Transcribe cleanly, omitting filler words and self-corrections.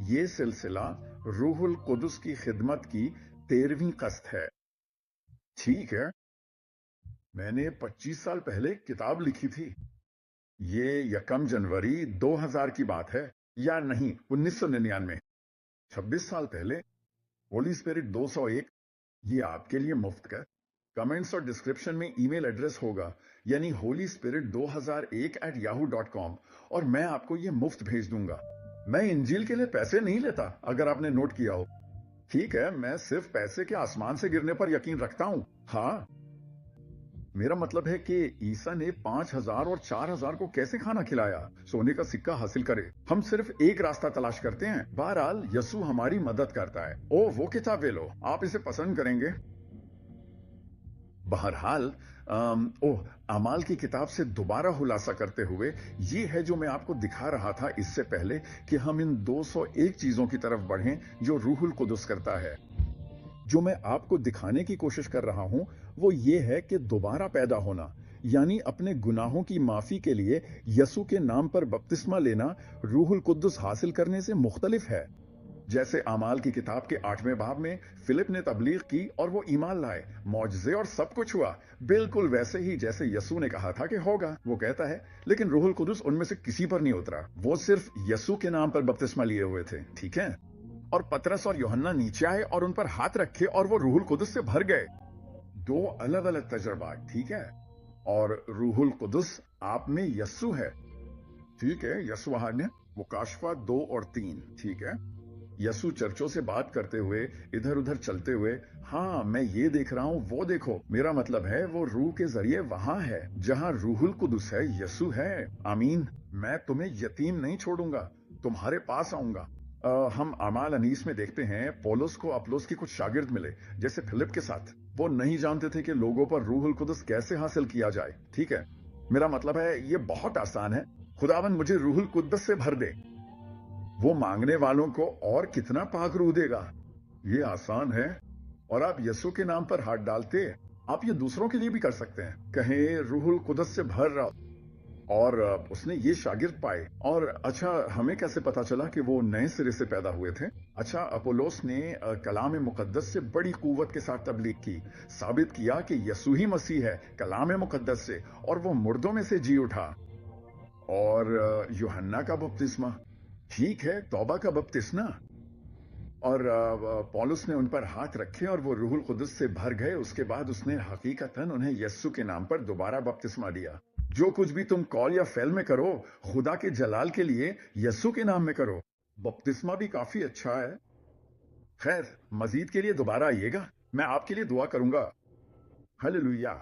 یہ سلسلہ روح القدس کی خدمت کی 13ویں قسط ہے۔ ٹھیک ہے، میں نے 25 سال پہلے کتاب لکھی تھی۔ یہ 1 جنوری 2000 کی بات ہے، یا نہیں 1999۔ 26 سال پہلے ہولی اسپرٹ 201۔ یہ آپ کے لیے مفت ہے۔ کمنٹس اور ڈسکرپشن میں ای میل ایڈریس ہوگا، یعنی holyspirit2001@yahoo.com، اور میں آپ کو یہ مفت بھیج دوں گا۔ میں انجیل کے لیے پیسے نہیں لیتا، اگر آپ نے نوٹ کیا ہو۔ ٹھیک ہے، میں صرف پیسے کے آسمان سے گرنے پر یقین رکھتا ہوں۔ ہاں، میرا مطلب ہے کہ عیسیٰ نے 5000 اور 4000 کو کیسے کھانا کھلایا؟ سونے کا سکہ حاصل کرے۔ ہم صرف ایک راستہ تلاش کرتے ہیں۔ بہرحال یسوع ہماری مدد کرتا ہے۔ وہ کتاب لے لو، آپ اسے پسند کریں گے۔ بہرحال اعمال کی کتاب سے دوبارہ خلاصہ کرتے ہوئے، یہ ہے جو میں آپ کو دکھا رہا تھا اس سے پہلے کہ ہم ان 201 چیزوں کی طرف بڑھیں جو روح القدس کرتا ہے۔ جو میں آپ کو دکھانے کی کوشش کر رہا ہوں وہ یہ ہے کہ دوبارہ پیدا ہونا، یعنی اپنے گناہوں کی معافی کے لیے یسوع کے نام پر بپتسمہ لینا، روح القدس حاصل کرنے سے مختلف ہے۔ جیسے اعمال کی کتاب کے 8ویں باب میں فلپ نے تبلیغ کی اور وہ ایمان لائے، معجزے اور سب کچھ ہوا، بالکل ویسے ہی جیسے یسوع نے کہا تھا کہ ہوگا۔ وہ کہتا ہے لیکن روح القدس ان میں سے کسی پر نہیں اترا، وہ صرف یسوع کے نام پر بپتسمہ لیے ہوئے تھے۔ ٹھیک ہے، اور پترس اور یوحنا نیچے آئے اور ان پر ہاتھ رکھے اور وہ روح القدس سے بھر گئے۔ 2 الگ الگ تجربات، ٹھیک ہے، اور روح القدس آپ میں یسوع ہے۔ ٹھیک ہے، یسوع نے مکاشفہ 2 اور 3، ٹھیک ہے۔ یسوع چرچوں سے بات کرتے ہوئے، ادھر ادھر چلتے ہوئے، ہاں میں یہ دیکھ رہا ہوں، وہ دیکھو۔ میرا مطلب ہے وہ روح کے ذریعے وہاں ہے جہاں روح القدس ہے، یسوع ہے۔ آمین۔ میں تمہیں یتیم نہیں چھوڑوں گا، تمہارے پاس آؤں گا۔ ہم اعمال 19 میں دیکھتے ہیں پولس کو اپلوس کے کچھ شاگرد ملے، جیسے فلپ کے ساتھ۔ وہ نہیں جانتے تھے کہ لوگوں پر روح القدس کیسے حاصل کیا جائے۔ ٹھیک ہے، میرا مطلب ہے یہ بہت آسان ہے۔ خداوند مجھے روح القدس سے بھر دے۔ وہ مانگنے والوں کو اور کتنا پاک روح دے گا؟ یہ آسان ہے، اور آپ یسوع کے نام پر ہاتھ ڈالتے، آپ یہ دوسروں کے لیے بھی کر سکتے ہیں۔ کہیں روح القدس سے بھر رہا، اور اس نے یہ شاگرد پائے۔ اور اچھا، ہمیں کیسے پتا چلا کہ وہ نئے سرے سے پیدا ہوئے تھے؟ اچھا، اپولوس نے کلام مقدس سے بڑی قوت کے ساتھ تبلیغ کی، ثابت کیا کہ یسوع ہی مسیح ہے کلام مقدس سے، اور وہ مردوں میں سے جی اٹھا۔ اور یوحنا کا بپتسمہ، ٹھیک ہے، توبہ کا بپتسمہ، اور پولس نے ان پر ہاتھ رکھے اور وہ روح القدس سے بھر گئے۔ اس کے بعد اس نے حقیقتاً انہیں یسوع کے نام پر دوبارہ بپتسمہ دیا۔ جو کچھ بھی تم کال یا فعل میں کرو، خدا کے جلال کے لیے یسوع کے نام میں کرو۔ بپتسمہ بھی کافی اچھا ہے۔ خیر، مزید کے لیے دوبارہ آئیے گا، میں آپ کے لیے دعا کروں گا۔ ہلیلویا۔